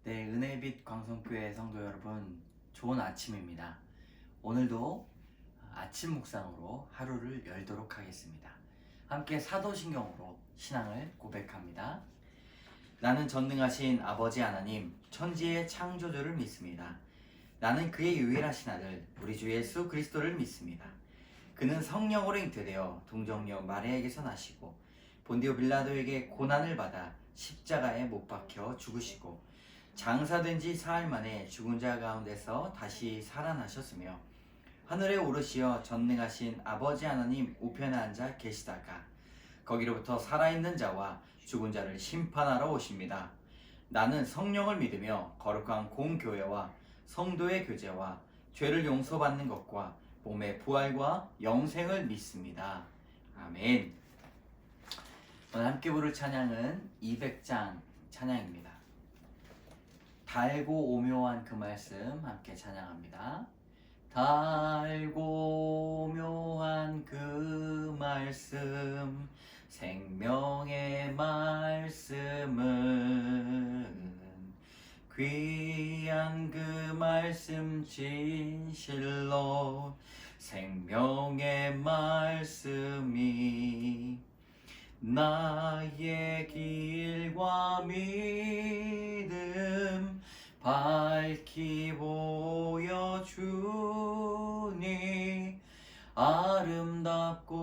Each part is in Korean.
네, 은혜빛 광성교회 성도 여러분, 좋은 아침입니다. 오늘도 아침 묵상으로 하루를 열도록 하겠습니다. 함께 사도신경으로 신앙을 고백합니다. 나는 전능하신 아버지 하나님, 천지의 창조주를 믿습니다. 나는 그의 유일하신 아들, 우리 주 예수 그리스도를 믿습니다. 그는 성령으로 잉태되어 동정녀 마리아에게서 나시고 본디오 빌라도에게 고난을 받아 십자가에 못 박혀 죽으시고 장사된 지 사흘 만에 죽은 자 가운데서 다시 살아나셨으며 하늘에 오르시어 전능하신 아버지 하나님 우편에 앉아 계시다가 거기로부터 살아있는 자와 죽은 자를 심판하러 오십니다. 나는 성령을 믿으며 거룩한 공교회와 성도의 교제와 죄를 용서받는 것과 몸의 부활과 영생을 믿습니다. 아멘. 오늘 함께 부를 찬양은 200장 찬양입니다. 달고 오묘한 그 말씀 함께 찬양합니다. 달고 오묘한 그 말씀, 생명의 말씀은 귀한 그 말씀 진실로 생명의 말씀이 나의 길과 믿음 밝히 보여주니 아름답고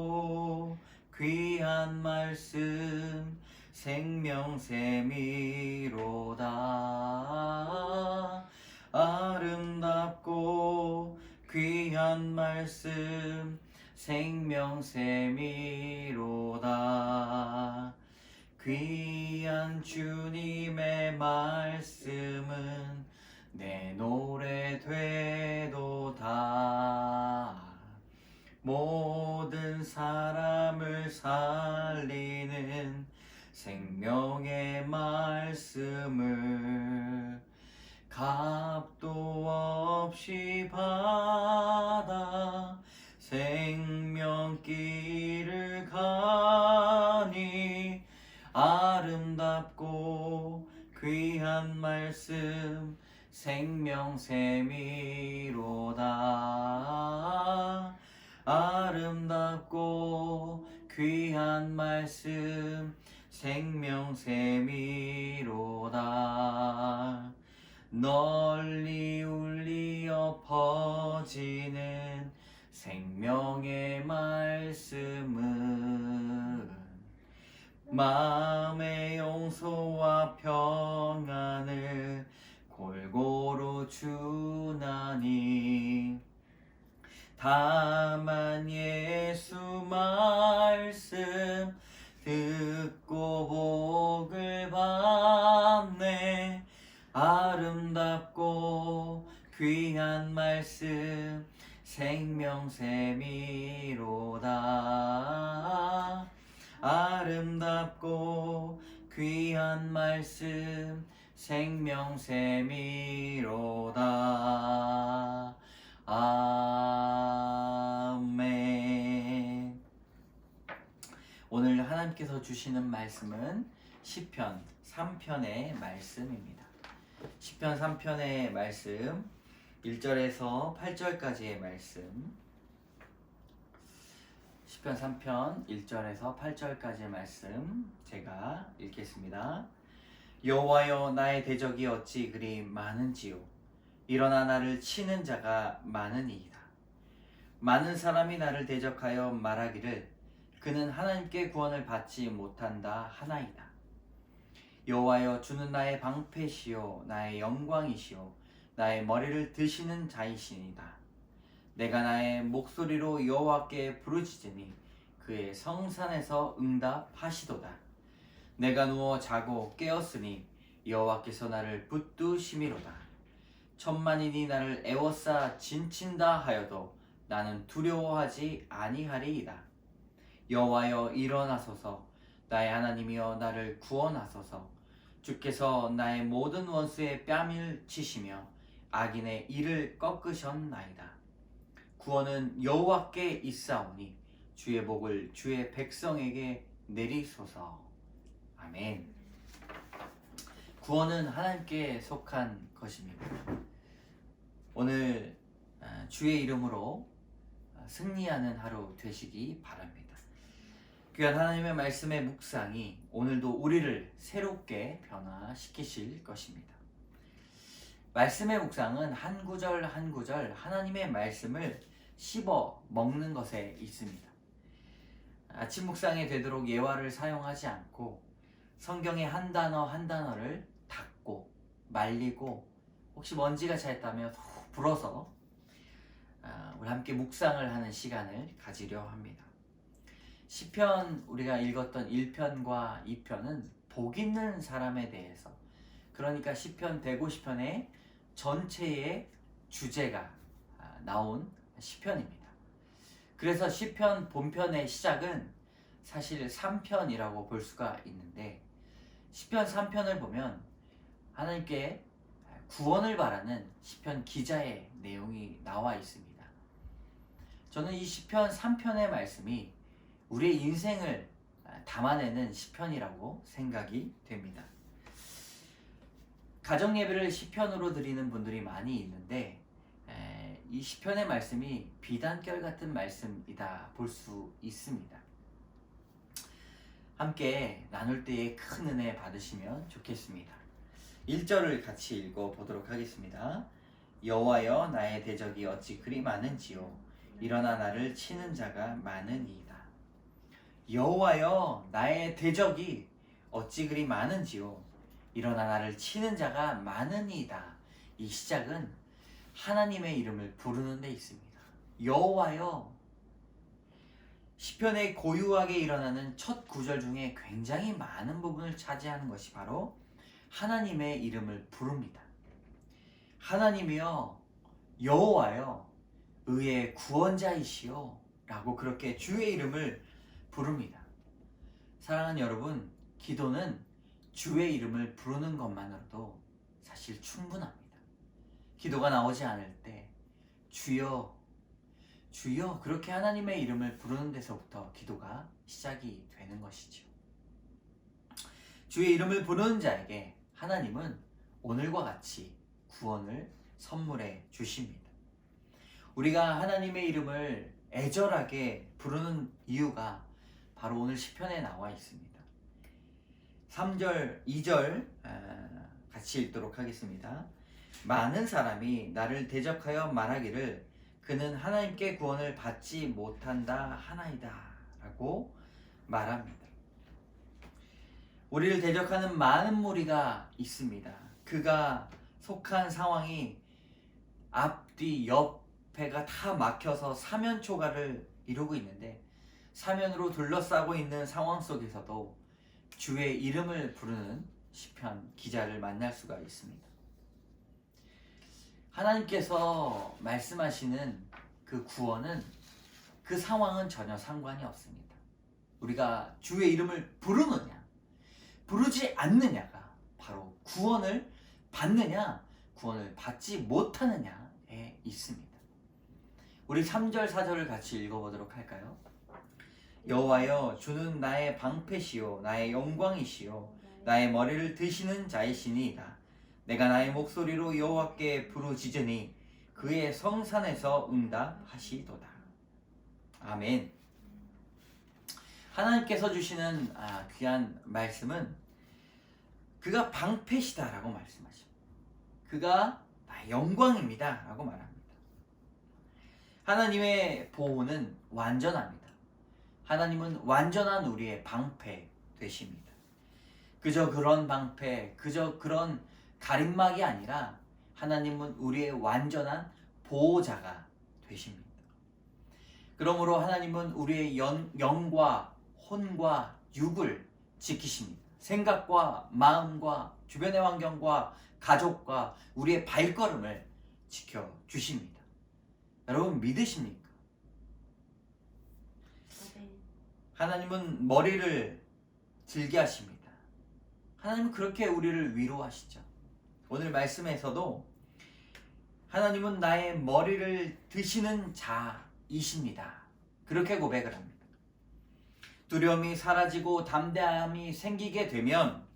귀한 말씀 생명샘이로다. 아름답고 귀한 말씀 생명샘이로다. 귀한 주님의 말씀은 내 노래 되도다. 모든 사람을 살리는 생명의 말씀을 값도 없이 받아 생명길을 가니 아름답고 귀한 말씀 생명샘이로다. 아름답고 귀한 말씀 생명샘이로다. 널리 울리어 퍼지는 생명의 말씀은 마음의 용서와 평안을 골고루 주나니 다만 예수 말씀 듣고 복을 받네. 아름답고 귀한 말씀 생명샘이로다. 아름답고 귀한 말씀 생명샘이로다. 아멘. 오늘 하나님께서 주시는 말씀은 시편 3편의 말씀입니다. 시편 3편의 말씀 1절에서 8절까지의 말씀, 시편 3편 1절에서 8절까지의 말씀 제가 읽겠습니다. 여호와여, 나의 대적이 어찌 그리 많은지요. 일어나 나를 치는 자가 많으니이다. 많은 사람이 나를 대적하여 말하기를 그는 하나님께 구원을 받지 못한다 하나이다. 여호와여, 주는 나의 방패시요 나의 영광이시요 나의 머리를 드시는 자이시니이다. 내가 나의 목소리로 여호와께 부르짖으니 그의 성산에서 응답하시도다. 내가 누워 자고 깨었으니 여호와께서 나를 붙드심이로다. 천만인이 나를 애워싸 진친다 하여도 나는 두려워하지 아니하리이다. 여호와여, 일어나소서. 나의 하나님이여, 나를 구원하소서. 주께서 나의 모든 원수의 뺨을 치시며 악인의 이를 꺾으셨나이다. 구원은 여호와께 있사오니 주의 복을 주의 백성에게 내리소서. 아멘. 구원은 하나님께 속한 것입니다. 오늘 주의 이름으로 승리하는 하루 되시기 바랍니다. 귀한 하나님의 말씀의 묵상이 오늘도 우리를 새롭게 변화시키실 것입니다. 말씀의 묵상은 한 구절 한 구절 하나님의 말씀을 씹어 먹는 것에 있습니다. 아침 묵상이 되도록 예화를 사용하지 않고 성경의 한 단어 한 단어를 닦고 말리고 혹시 먼지가 차있다면 불어서 우리 함께 묵상을 하는 시간을 가지려 합니다. 시편 우리가 읽었던 1편과 2편은 복 있는 사람에 대해서, 그러니까 시편 150편의 전체의 주제가 나온 시편입니다. 그래서 시편 본편의 시작은 사실 3편이라고 볼 수가 있는데, 시편 3편을 보면 하나님께 구원을 바라는 시편 기자의 내용이 나와 있습니다. 저는 이 시편 3편의 말씀이 우리의 인생을 담아내는 시편이라고 생각이 됩니다. 가정 예배를 시편으로 드리는 분들이 많이 있는데 이 시편의 말씀이 비단결 같은 말씀이다 볼 수 있습니다. 함께 나눌 때에 큰 은혜 받으시면 좋겠습니다. 1절을 같이 읽어보도록 하겠습니다. 여호와여 나의 대적이 어찌 그리 많은지요 일어나 나를 치는 자가 많으니이다. 여호와여 나의 대적이 어찌 그리 많은지요 일어나 나를 치는 자가 많으니이다. 이 시작은 하나님의 이름을 부르는 데 있습니다. 여호와여. 시편에 고유하게 일어나는 첫 구절 중에 굉장히 많은 부분을 차지하는 것이 바로 하나님의 이름을 부릅니다. 하나님이여, 여호와여, 의의 구원자이시여 라고 그렇게 주의 이름을 부릅니다. 사랑하는 여러분, 기도는 주의 이름을 부르는 것만으로도 사실 충분합니다. 기도가 나오지 않을 때 주여, 주여 그렇게 하나님의 이름을 부르는 데서부터 기도가 시작이 되는 것이죠. 주의 이름을 부르는 자에게 하나님은 오늘과 같이 구원을 선물해 주십니다. 우리가 하나님의 이름을 애절하게 부르는 이유가 바로 오늘 시편에 나와 있습니다. 3절, 2절 같이 읽도록 하겠습니다. 많은 사람이 나를 대적하여 말하기를 그는 하나님께 구원을 받지 못한다 하나이다 라고 말합니다. 우리를 대적하는 많은 무리가 있습니다. 그가 속한 상황이 앞뒤 옆에가 다 막혀서 사면초가를 이루고 있는데, 사면으로 둘러싸고 있는 상황 속에서도 주의 이름을 부르는 시편 기자를 만날 수가 있습니다. 하나님께서 말씀하시는 그 구원은, 그 상황은 전혀 상관이 없습니다. 우리가 주의 이름을 부르느냐 부르지 않느냐가 바로 구원을 받느냐 구원을 받지 못하느냐에 있습니다. 우리 3절 4절을 같이 읽어보도록 할까요? 여호와여 주는 나의 방패시요 나의 영광이시요 나의 머리를 드시는 자이시니이다. 내가 나의 목소리로 여호와께 부르짖으니 그의 성산에서 응답하시도다. 아멘. 하나님께서 주시는 귀한 말씀은 그가 방패시다라고 말씀하십니다. 그가 나의 영광입니다 라고 말합니다. 하나님의 보호는 완전합니다. 하나님은 완전한 우리의 방패 되십니다. 그저 그런 방패, 그저 그런 가림막이 아니라 하나님은 우리의 완전한 보호자가 되십니다. 그러므로 하나님은 우리의 영과 혼과 육을 지키십니다. 생각과 마음과 주변의 환경과 가족과 우리의 발걸음을 지켜주십니다. 여러분 믿으십니까? 하나님은 머리를 들게 하십니다. 하나님은 그렇게 우리를 위로하시죠. 오늘 말씀에서도 하나님은 나의 머리를 드시는 자이십니다. 그렇게 고백을 합니다. 두려움이 사라지고 담대함이 생기게 되면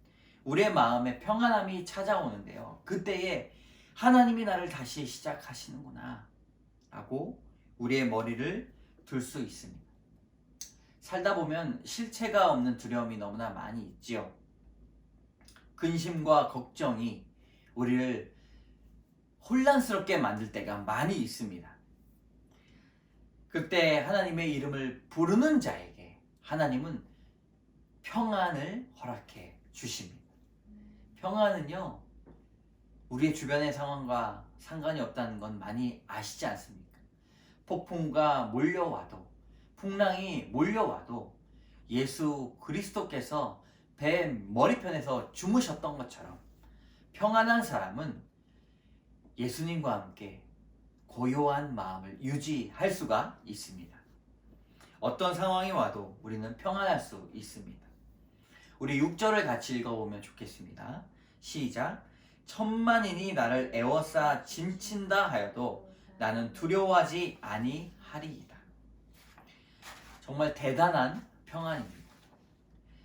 우리의 마음에 평안함이 찾아오는데요. 그때에 하나님이 나를 다시 시작하시는구나 라고 우리의 머리를 들 수 있습니다. 살다 보면 실체가 없는 두려움이 너무나 많이 있지요. 근심과 걱정이 우리를 혼란스럽게 만들 때가 많이 있습니다. 그때 하나님의 이름을 부르는 자에게 하나님은 평안을 허락해 주십니다. 평안은요, 우리의 주변의 상황과 상관이 없다는 건 많이 아시지 않습니까? 폭풍과 몰려와도, 풍랑이 몰려와도 예수 그리스도께서 배 머리편에서 주무셨던 것처럼 평안한 사람은 예수님과 함께 고요한 마음을 유지할 수가 있습니다. 어떤 상황이 와도 우리는 평안할 수 있습니다. 우리 6절을 같이 읽어보면 좋겠습니다. 시작. 천만인이 나를 에워싸 짐친다 하여도 나는 두려워하지 아니하리이다. 정말 대단한 평안입니다.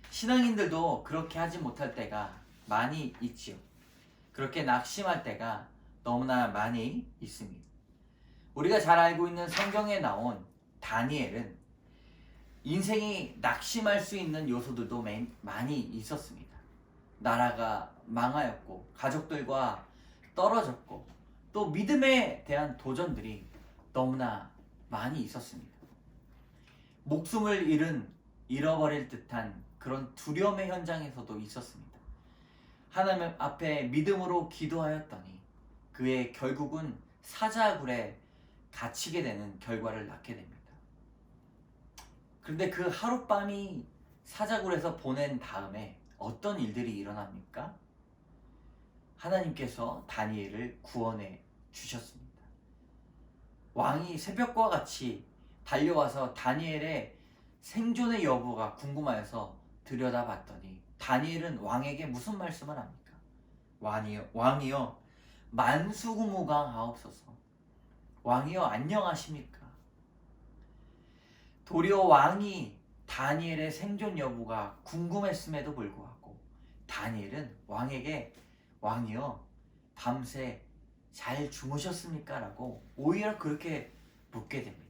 신앙인들도 그렇게 하지 못할 때가 많이 있지요. 그렇게 낙심할 때가 너무나 많이 있습니다. 우리가 잘 알고 있는 성경에 나온 다니엘은 인생이 낙심할 수 있는 요소들도 많이 있었습니다. 나라가 망하였고 가족들과 떨어졌고 또 믿음에 대한 도전들이 너무나 많이 있었습니다. 목숨을 잃어버릴 듯한 그런 두려움의 현장에서도 있었습니다. 하나님 앞에 믿음으로 기도하였더니 그의 결국은 사자굴에 갇히게 되는 결과를 낳게 됩니다. 그런데 그 하룻밤이 사자굴에서 보낸 다음에 어떤 일들이 일어납니까? 하나님께서 다니엘을 구원해 주셨습니다. 왕이 새벽과 같이 달려와서 다니엘의 생존의 여부가 궁금하여서 들여다봤더니 다니엘은 왕에게 무슨 말씀을 합니까? 왕이여 만수무강하옵소서. 왕이여 안녕하십니까? 도리어 왕이 다니엘의 생존 여부가 궁금했음에도 불구하고 다니엘은 왕에게 왕이여 밤새 잘 주무셨습니까? 라고 오히려 그렇게 묻게 됩니다.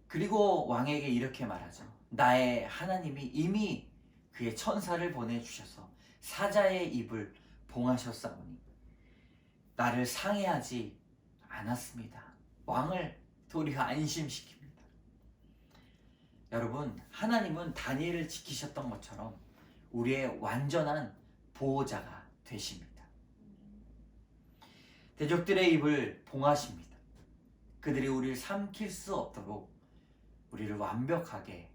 그리고 왕에게 이렇게 말하죠. 나의 하나님이 이미 그의 천사를 보내주셔서 사자의 입을 봉하셨사오니 나를 상해하지 않았습니다. 왕을 도리어 안심시킵니다. 여러분, 하나님은 다니엘을 지키셨던 것처럼 우리의 완전한 보호자가 되십니다. 대적들의 입을 봉하십니다. 그들이 우리를 삼킬 수 없도록 우리를 완벽하게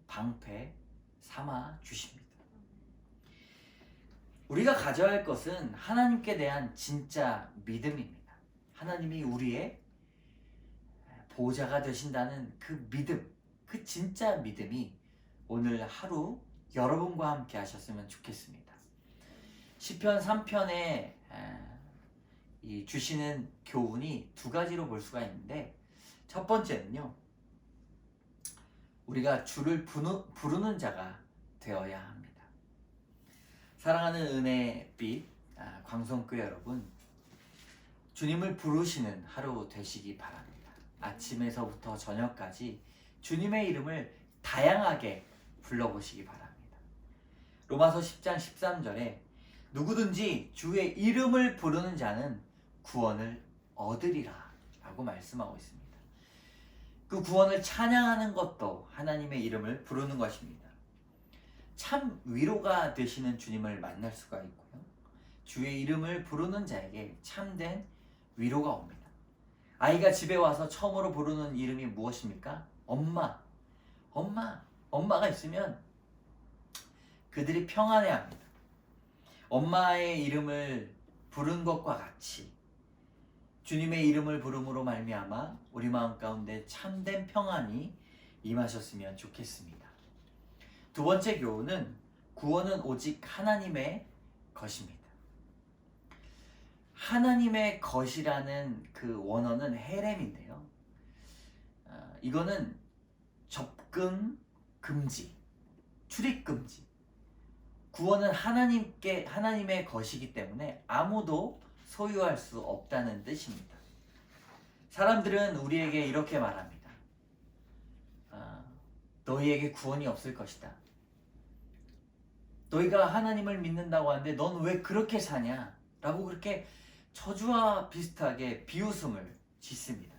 방패 삼아 주십니다. 우리가 가져야 할 것은 하나님께 대한 진짜 믿음입니다. 하나님이 우리의 보호자가 되신다는 그 믿음, 그 진짜 믿음이 오늘 하루 여러분과 함께 하셨으면 좋겠습니다. 시편 3편에 주시는 교훈이 두 가지로 볼 수가 있는데, 첫 번째는요, 우리가 주를 부르는 자가 되어야 합니다. 사랑하는 은혜빛 광성교회 여러분, 주님을 부르시는 하루 되시기 바랍니다. 아침에서부터 저녁까지 주님의 이름을 다양하게 불러보시기 바랍니다. 로마서 10장 13절에 누구든지 주의 이름을 부르는 자는 구원을 얻으리라 라고 말씀하고 있습니다. 그 구원을 찬양하는 것도 하나님의 이름을 부르는 것입니다. 참 위로가 되시는 주님을 만날 수가 있고요. 주의 이름을 부르는 자에게 참된 위로가 옵니다. 아이가 집에 와서 처음으로 부르는 이름이 무엇입니까? 엄마. 엄마가 있으면 그들이 평안해합니다. 엄마의 이름을 부른 것과 같이 주님의 이름을 부름으로 말미암아 우리 마음 가운데 참된 평안이 임하셨으면 좋겠습니다. 두 번째 교훈은 구원은 오직 하나님의 것입니다. 하나님의 것이라는 그 원어는 헤렘인데요. 이거는 접근 금지, 출입 금지. 구원은 하나님의 것이기 때문에 아무도 소유할 수 없다는 뜻입니다. 사람들은 우리에게 이렇게 말합니다. 너희에게 구원이 없을 것이다. 너희가 하나님을 믿는다고 하는데 넌 왜 그렇게 사냐? 라고 그렇게 저주와 비슷하게 비웃음을 짓습니다.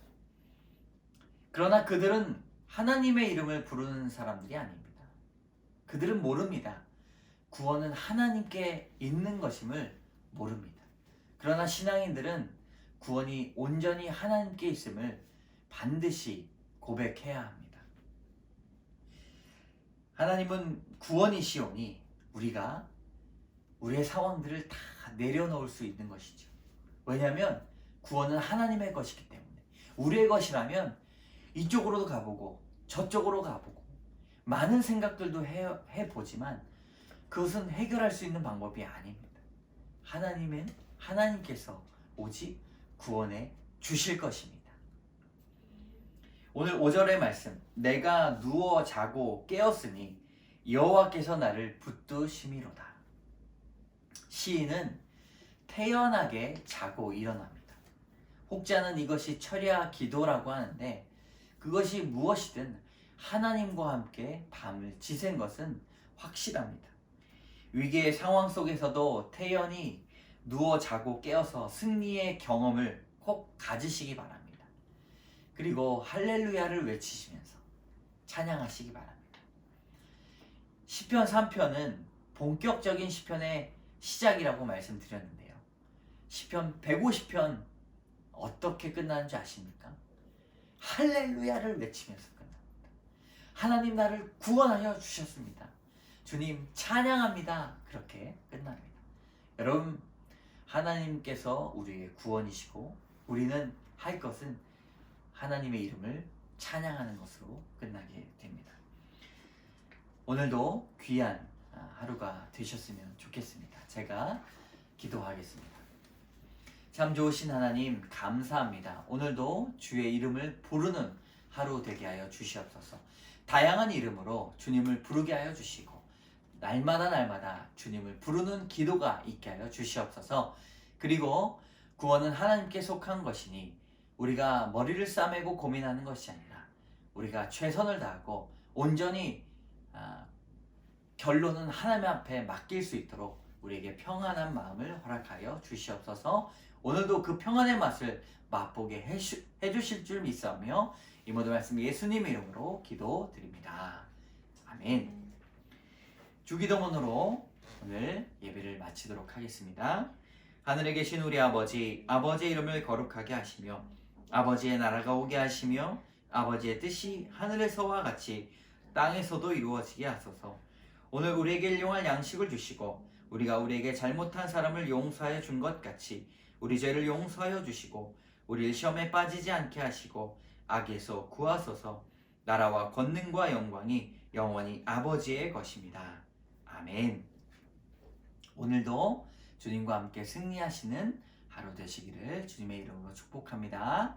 그러나 그들은 하나님의 이름을 부르는 사람들이 아닙니다. 그들은 모릅니다. 구원은 하나님께 있는 것임을 모릅니다. 그러나 신앙인들은 구원이 온전히 하나님께 있음을 반드시 고백해야 합니다. 하나님은 구원이시오니 우리가 우리의 상황들을 다 내려놓을 수 있는 것이죠. 왜냐하면 구원은 하나님의 것이기 때문에. 우리의 것이라면 이쪽으로도 가보고 저쪽으로 가보고 많은 생각들도 해보지만 그것은 해결할 수 있는 방법이 아닙니다. 하나님께서 오직 구원해 주실 것입니다. 오늘 5절의 말씀, 내가 누워 자고 깨었으니 여호와께서 나를 붙드심이로다. 시인은 태연하게 자고 일어납니다. 혹자는 이것이 철야 기도라고 하는데 그것이 무엇이든 하나님과 함께 밤을 지샌 것은 확실합니다. 위기의 상황 속에서도 태연히 누워 자고 깨어서 승리의 경험을 꼭 가지시기 바랍니다. 그리고 할렐루야를 외치시면서 찬양하시기 바랍니다. 시편 3편은 본격적인 시편의 시작이라고 말씀드렸는데요. 시편 150편 어떻게 끝나는 줄 아십니까? 할렐루야를 외치면서 끝납니다. 하나님 나를 구원하여 주셨습니다. 주님 찬양합니다. 그렇게 끝납니다. 여러분, 하나님께서 우리의 구원이시고 우리는 할 것은 하나님의 이름을 찬양하는 것으로 끝나게 됩니다. 오늘도 귀한 하루가 되셨으면 좋겠습니다. 제가 기도하겠습니다. 참 좋으신 하나님 감사합니다. 오늘도 주의 이름을 부르는 하루 되게 하여 주시옵소서. 다양한 이름으로 주님을 부르게 하여 주시고 날마다 주님을 부르는 기도가 있게 하여 주시옵소서. 그리고 구원은 하나님께 속한 것이니 우리가 머리를 싸매고 고민하는 것이 아니라 우리가 최선을 다하고 온전히 결론은 하나님 앞에 맡길 수 있도록 우리에게 평안한 마음을 허락하여 주시옵소서. 오늘도 그 평안의 맛을 맛보게 해주실 줄 믿사오며 이 모든 말씀 예수님 이름으로 기도드립니다. 아멘. 주기도문으로 오늘 예배를 마치도록 하겠습니다. 하늘에 계신 우리 아버지, 아버지의 이름을 거룩하게 하시며 아버지의 나라가 오게 하시며 아버지의 뜻이 하늘에서와 같이 땅에서도 이루어지게 하소서. 오늘 우리에게 일용할 양식을 주시고 우리가 우리에게 잘못한 사람을 용서하여 준 것 같이 우리 죄를 용서하여 주시고 우리를 시험에 빠지지 않게 하시고 악에서 구하소서. 나라와 권능과 영광이 영원히 아버지의 것입니다. 아멘. 오늘도 주님과 함께 승리하시는 하루 되시기를 주님의 이름으로 축복합니다.